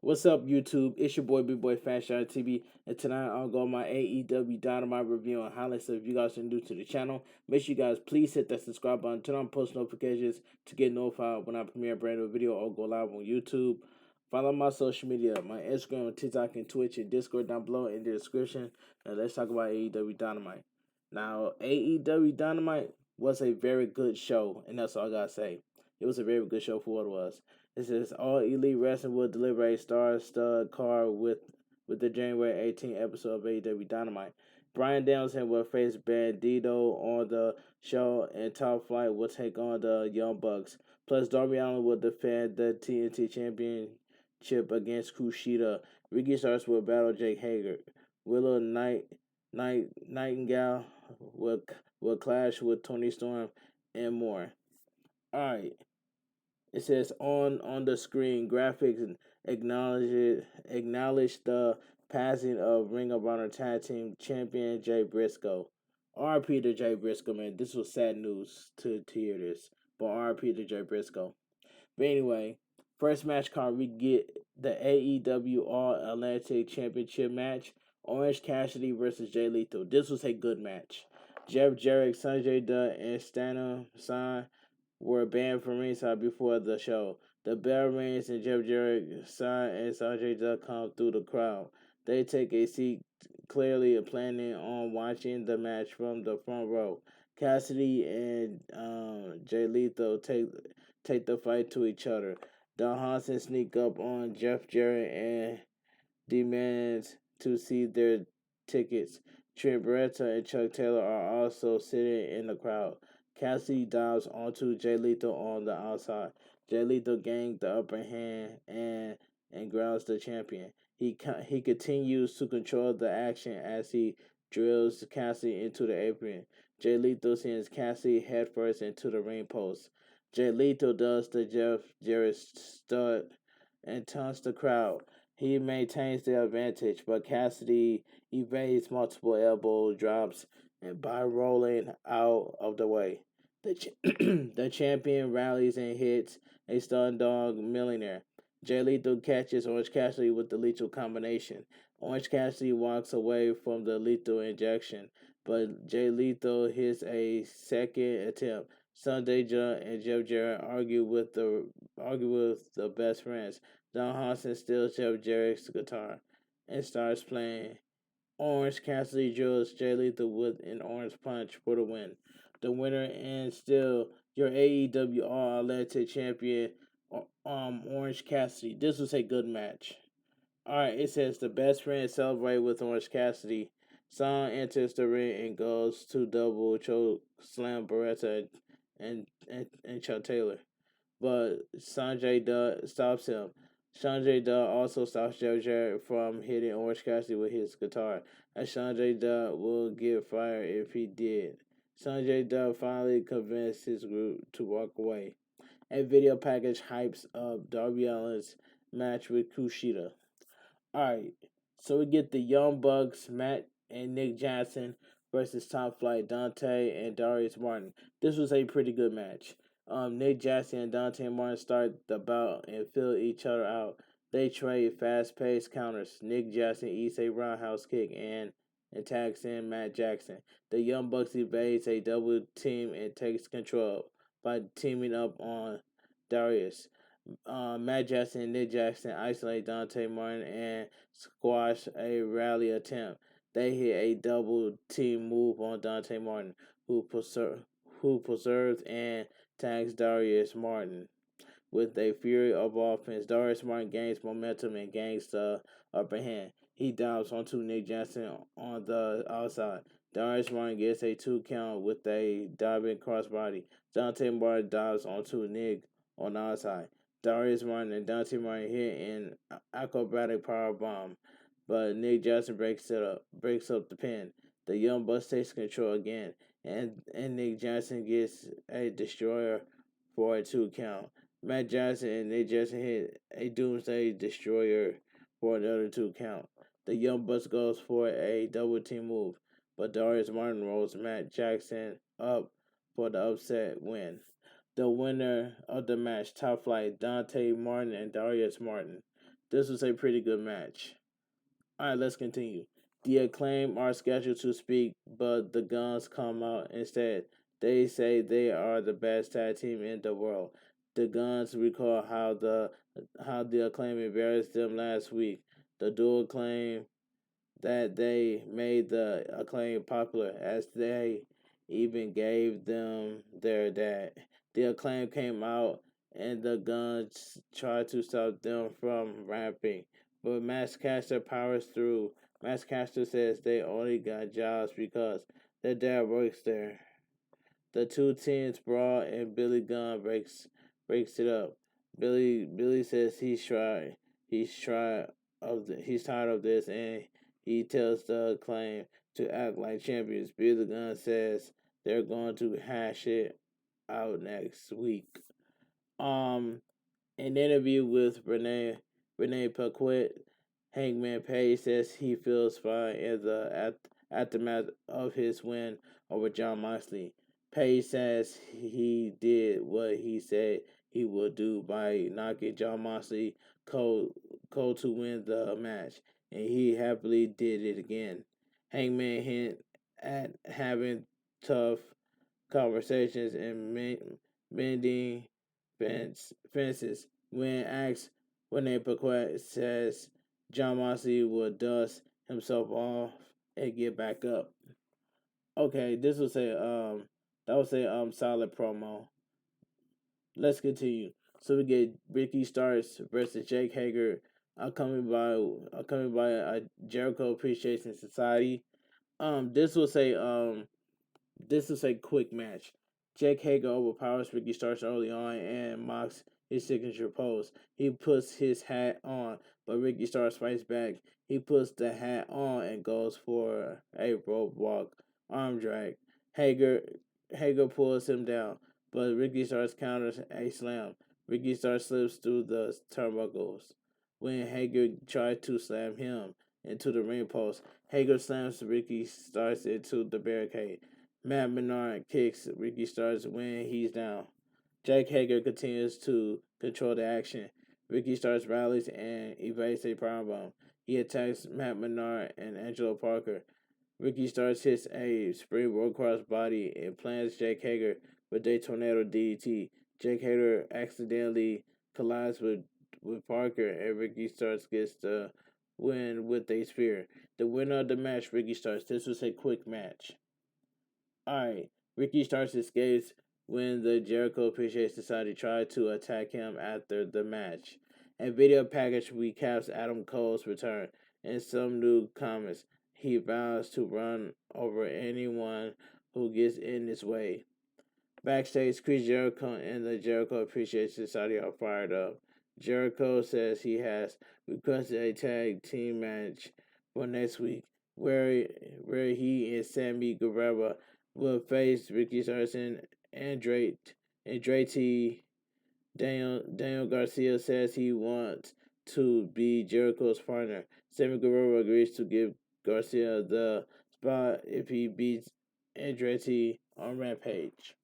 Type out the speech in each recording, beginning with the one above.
What's up, YouTube? It's your boy Bigboyfactsjonnytv, and tonight I'll go on my AEW Dynamite review and highlights. So if you guys are new to the channel, make sure you guys please hit that subscribe button, turn on post notifications to get notified when I premiere a brand new video or go live on YouTube. Follow my social media, my Instagram, TikTok, and Twitch, and Discord down below in the description. Now let's talk about AEW Dynamite. Now, AEW Dynamite was a very good show, and that's all I gotta say. It was a very good show for what it was. It says All Elite Wrestling will deliver a star-studded card with the January 18th episode of AEW Dynamite. Bryan Danielson will face Bandito on the show, and Top Flight will take on the Young Bucks. Plus, Darby Allin will defend the TNT Championship against Kushida. Ricky Starks will battle Jake Hager. Willow Nightingale will clash with Tony Storm and more. All right. It says on the screen graphics acknowledge the passing of Ring of Honor Tag Team Champion Jay Briscoe. RP to Jay Briscoe, man. This was sad news to hear this. But RP to Jay Briscoe. But anyway, first match card, we get the AEW All Atlantic Championship match. Orange Cassidy versus Jay Lethal. This was a good match. Jeff Jarrett, Sanjay Dutt, and Stana San were banned from ringside before the show. The bell rings and Jeff Jarrett, San, and Sanjay Dutt come through the crowd. They take a seat, clearly planning on watching the match from the front row. Cassidy and Jay Lethal take the fight to each other. Don Hansen sneak up on Jeff Jarrett and demands to see their tickets. Trent Beretta and Chuck Taylor are also sitting in the crowd. Cassidy dives onto Jay Lethal on the outside. Jay Lethal gains the upper hand and grounds the champion. He continues to control the action as he drills Cassidy into the apron. Jay Lethal sends Cassidy headfirst into the ring post. Jay Lethal does the Jeff Jarrett stud and taunts the crowd. He maintains the advantage, but Cassidy evades multiple elbow drops and by rolling out of the way. The champion rallies and hits a stun dog millionaire. Jay Lethal catches Orange Cassidy with the lethal combination. Orange Cassidy walks away from the lethal injection, but Jay Lethal hits a second attempt. Sunday John and Jeff Jarrett argue with the best friends. Don Hansen steals Jeff Jarrett's guitar and starts playing. Orange Cassidy drills Jay Lethal with an orange punch for the win. The winner and still your AEW All Atlantic Champion, Orange Cassidy. This was a good match. Alright, it says the best friends celebrate with Orange Cassidy. Song enters the ring and goes to double choke slam Beretta and Chuck Taylor. But Sanjay Dutt stops him. Sanjay Dutt also stops Jeff Jarrett from hitting Orange Cassidy with his guitar, as Sanjay Dutt will get fired if he did. Sanjay Dutt finally convinced his group to walk away. A video package hypes up Darby Allin's match with Kushida. Alright, so we get the Young Bucks, Matt and Nick Jackson versus Top Flight, Dante and Darius Martin. This was a pretty good match. Nick Jackson and Dante Martin start the bout and fill each other out. They trade fast-paced counters. Nick Jackson eats a roundhouse kick and attacks in Matt Jackson. The Young Bucks evades a double team and takes control by teaming up on Darius. Matt Jackson and Nick Jackson isolate Dante Martin and squash a rally attempt. They hit a double team move on Dante Martin, who preserves and tags Darius Martin. With a fury of offense, Darius Martin gains momentum and gains the upper hand. He dives onto Nick Jackson on the outside. Darius Martin gets a 2 count with a diving crossbody. Dante Martin dives onto Nick on the outside. Darius Martin and Dante Martin hit an acrobatic power bomb, but Nick Jackson breaks up the pin. The Young Bucks takes control again, and Nick Jackson gets a destroyer for a 2 count. Matt Jackson and Nick Jackson hit a Doomsday Destroyer for another 2 count. The Young Bucks goes for a double team move, but Darius Martin rolls Matt Jackson up for the upset win. The winner of the match, Top Flight, Dante Martin and Darius Martin. This was a pretty good match. Alright, let's continue. The Acclaim are scheduled to speak, but the Guns come out instead. They say they are the best tag team in the world. The Guns recall how the Acclaim embarrassed them last week. The dual claim that they made the Acclaim popular, as they even gave them their dad. The Acclaim came out and the Guns tried to stop them from ramping, but Maskcaster powers through. Maskcaster says they only got jobs because their dad works there. The two teams brawl and Billy Gunn breaks it up. Billy says he's tired of this, and he tells the Acclaim to act like champions. Billy Gunn says they're going to hash it out next week. An interview with Renee Paquette, Hangman Page says he feels fine in the aftermath of his win over Jon Moxley. Page says he did what he said he would do by knocking Jon Moxley cold to win the match, and he happily did it again. Hangman hint at having tough conversations and mending fences. When asked, Renee Paquette says Jon Moxley will dust himself off and get back up. Okay, this was a solid promo. Let's continue. So we get Ricky Starks versus Jake Hager, coming by a Jericho Appreciation Society. This was a quick match. Jake Hager overpowers Ricky Starks early on and mocks his signature pose. He puts his hat on, but Ricky Starks fights back. He puts the hat on and goes for a rope walk arm drag. Hager pulls him down, but Ricky Starks counters a slam. Ricky Starks slips through the turnbuckles. When Hager tries to slam him into the ring post, Hager slams Ricky Starks into the barricade. Matt Menard kicks Ricky Starks when he's down. Jake Hager continues to control the action. Ricky Starks rallies and evades a powerbomb. He attacks Matt Menard and Angelo Parker. Ricky Starks hits a springboard crossbody and plants Jake Hager with a tornado DDT. Jake Hager accidentally collides with Parker, and Ricky Starks gets the win with a spear. The winner of the match, Ricky Starks. This was a quick match. Alright, Ricky Starks escapes when the Jericho Appreciation Society tried to attack him after the match. A video package recaps Adam Cole's return and some new comments. He vows to run over anyone who gets in his way. Backstage, Chris Jericho and the Jericho Appreciation Society are fired up. Jericho says he has requested a tag team match for next week, where he and Sammy Guevara will face Ricky Starks and Andretti. Daniel Garcia says he wants to be Jericho's partner. Sammy Guevara agrees to give Garcia the spot if he beats Andretti on Rampage.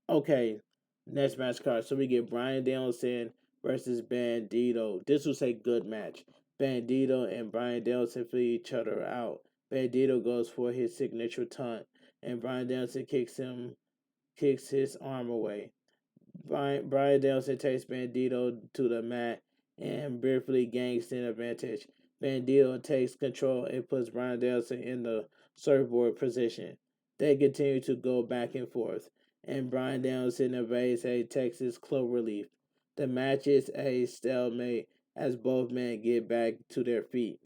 Okay, next match card. So we get Bryan Danielson versus Bandito. This was a good match. Bandito and Bryan Danielson feel each other out. Bandito goes for his signature taunt, and Bryan Danielson kicks his arm away. Bryan Danielson takes Bandito to the mat and briefly gains an advantage. Bandito takes control and puts Bryan Danielson in the surfboard position. They continue to go back and forth, and Bryan Danielson evades a Texas cloverleaf. The match is a stalemate as both men get back to their feet.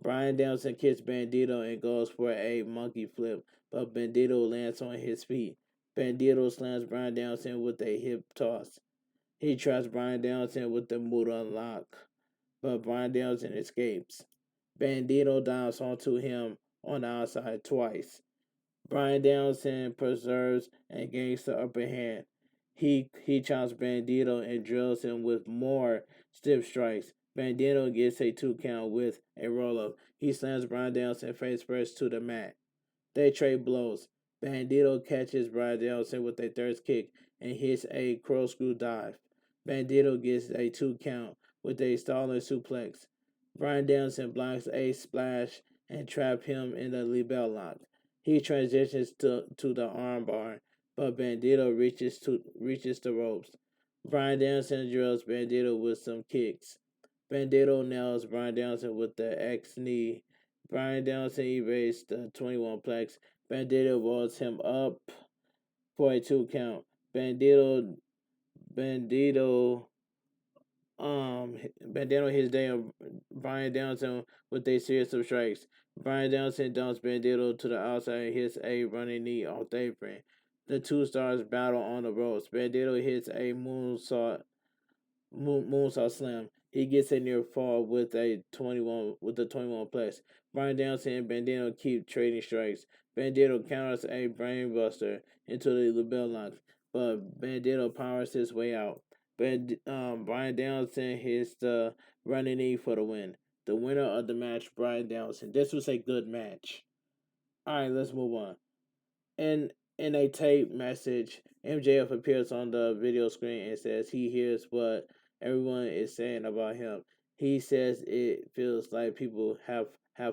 Bryan Danielson kicks Bandito and goes for a monkey flip, but Bandito lands on his feet. Bandito slams Bryan Danielson with a hip toss. He traps Bryan Danielson with the Muda lock, but Bryan Danielson escapes. Bandito dives onto him on the outside twice. Bryan Danielson preserves and gains the upper hand. He chops Bandito and drills him with more stiff strikes. Bandito gets a 2 count with a roll-up. He slams Bryan Danielson face first to the mat. They trade blows. Bandito catches Bryan Danielson with a third kick and hits a corkscrew dive. Bandito gets a 2 count, with a stalling suplex. Bryan Danielson blocks a splash and traps him in the label lock. He transitions to the armbar, but Bandito reaches the ropes. Bryan Danielson drills Bandito with some kicks. Bandito nails Bryan Danielson with the X knee. Bryan Danielson evades the 21 plex. Bandito rolls him up for a 2 count. Bandito Bandito hits down Bryan Danielson with a series of strikes. Bryan Danielson dumps Bandito to the outside and hits a running knee off the apron. The two stars battle on the ropes. Bandito hits a moonsault slam. He gets a near fall with a 21 plus. Bryan Danielson and Bandito keep trading strikes. Bandito counters a brainbuster into the label lock, but Bandito powers his way out. Bryan Danielson hits the running knee for the win. The winner of the match, Bryan Danielson. This was a good match. All right, let's move on. In a tape message, MJF appears on the video screen and says he hears what everyone is saying about him. He says it feels like people have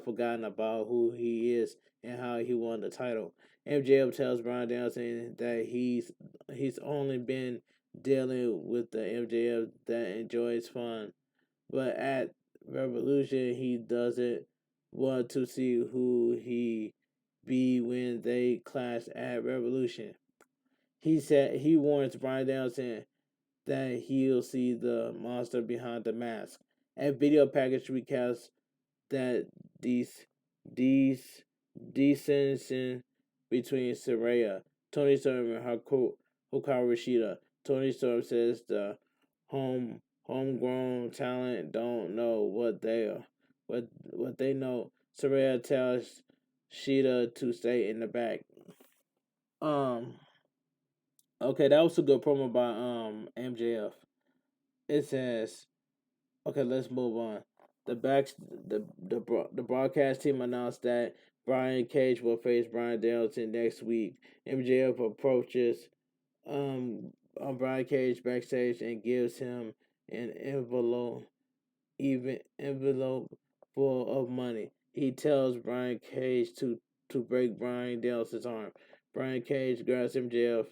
forgotten about who he is and how he won the title. MJF tells Bryan Danielson that he's only been dealing with the MJF that enjoys fun, but at Revolution he doesn't want to see who he be when they clash at Revolution. He said he warns Bryan Danielson that he'll see the monster behind the mask. A video package recaps that these dissension between Saraya, Tony Storm, and Hikaru Kushida. Tony Storm says the homegrown talent don't know what they are, what they know. Saraya tells Shida to stay in the back. Um. Okay, that was a good promo by MJF. It says, okay, let's move on. The back the broadcast team announced that Brian Cage will face Bryan Danielson next week. MJF approaches Brian Cage backstage and gives him an envelope full of money. He tells Brian Cage to break Bryan Danielson's arm. Brian Cage grabs MJF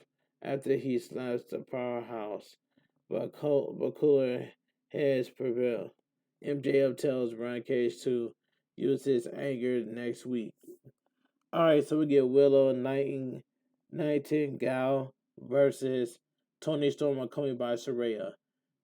after he slaps the powerhouse, but cooler heads prevail. MJF tells Brian Cage to use his anger next week. Alright, so we get Willow Nightingale versus Tony Storm coming by Saraya.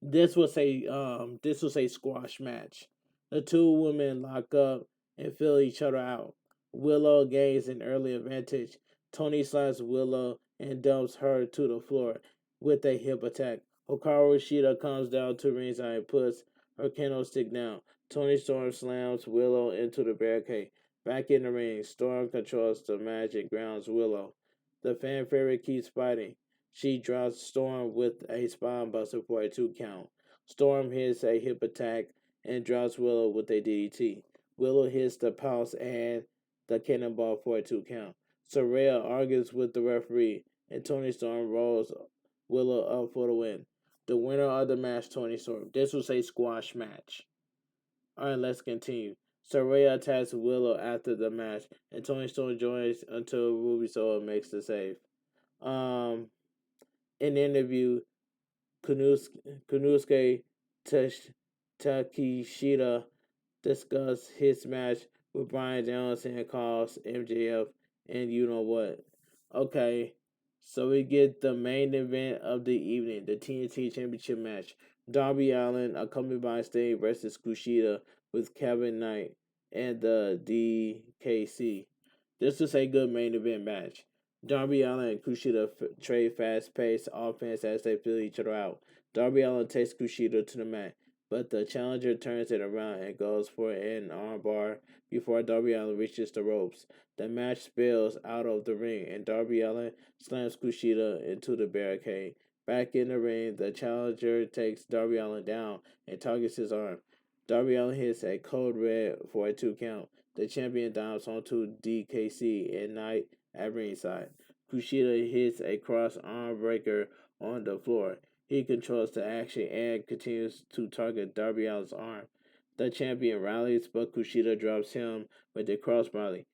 This was a squash match. The two women lock up and fill each other out. Willow gains an early advantage. Tony slaps Willow and dumps her to the floor with a hip attack. Hikaru Shida comes down to ringside and puts her candlestick down. Tony Storm slams Willow into the barricade. Back in the ring, Storm controls the match and grounds Willow. The fan favorite keeps fighting. She drops Storm with a spine buster for a 2 count. Storm hits a hip attack and drops Willow with a DDT. Willow hits the pounce and the cannonball for a 2 count. Saraya argues with the referee and Tony Storm rolls Willow up for the win. The winner of the match, Tony Storm. This was a squash match. Alright, let's continue. Saraya attacks Willow after the match, and Tony Storm joins until Ruby Soho makes the save. In the interview, Konosuke Takeshita discussed his match with Bryan Danielson and calls MJF and you know what. Okay, so we get the main event of the evening, the TNT Championship match. Darby Allin, accompanied by Sting versus Kushida with Kevin Knight and the DKC. This was a good main event match. Darby Allin and Kushida trade fast-paced offense as they fill each other out. Darby Allin takes Kushida to the mat, but the challenger turns it around and goes for an armbar before Darby Allin reaches the ropes. The match spills out of the ring, and Darby Allin slams Kushida into the barricade. Back in the ring, the challenger takes Darby Allin down and targets his arm. Darby Allin hits a code red for a 2 count. The champion dives onto DKC and Knight at ringside. Kushida hits a cross arm breaker on the floor. He controls the action and continues to target Darby Allin's arm. The champion rallies, but Kushida drops him with the crossbody.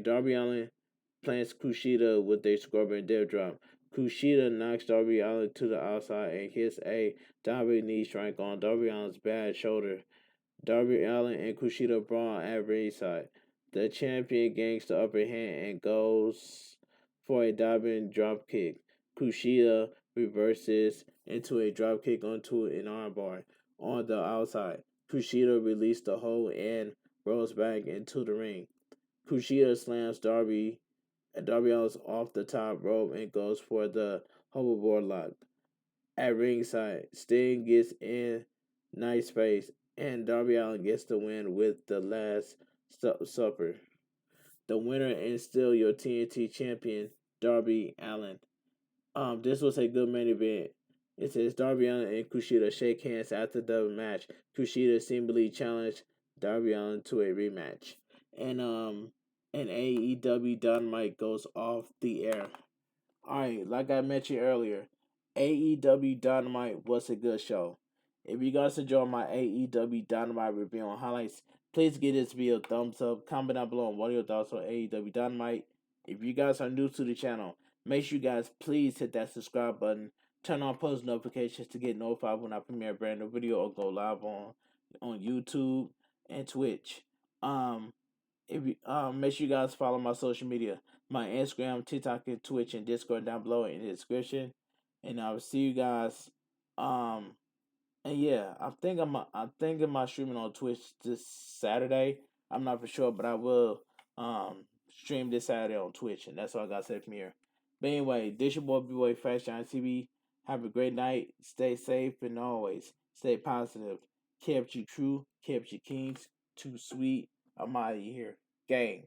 Darby Allin plants Kushida with a scorpion death drop. Kushida knocks Darby Allin to the outside and hits a diving knee strike on Darby Allin's bad shoulder. Darby Allin and Kushida brawl at ringside. The champion gains the upper hand and goes for a diving drop kick. Kushida reverses into a drop kick onto an armbar on the outside. Kushida releases the hold and rolls back into the ring. Kushida slams Darby Allin's off the top rope and goes for the hoverboard lock. At ringside, Sting gets in nice space, and Darby Allin gets the win with the last supper. The winner and still your TNT champion, Darby Allin. This was a good main event. It says Darby Allin and Kushida shake hands after the match. Kushida seemingly challenged Darby Allin to a rematch. And AEW Dynamite goes off the air. Alright, like I mentioned earlier, AEW Dynamite was a good show. If you guys enjoyed my AEW Dynamite review and highlights, please give this video a thumbs up. Comment down below on what your thoughts on AEW Dynamite. If you guys are new to the channel, make sure you guys please hit that subscribe button. Turn on post notifications to get notified when I premiere a brand new video or go live on YouTube and Twitch. If you make sure you guys follow my social media, my Instagram, TikTok, and Twitch, and Discord down below in the description. And I will see you guys. And yeah, I'm thinking about streaming on Twitch this Saturday. I'm not for sure, but I will stream this Saturday on Twitch, and that's all I got to say from here. But anyway, this your boy Bigboyfactsjonnytv. Have a great night. Stay safe and always stay positive. Kept you true. Kept you kings. Too sweet. I'm out of here. Gang.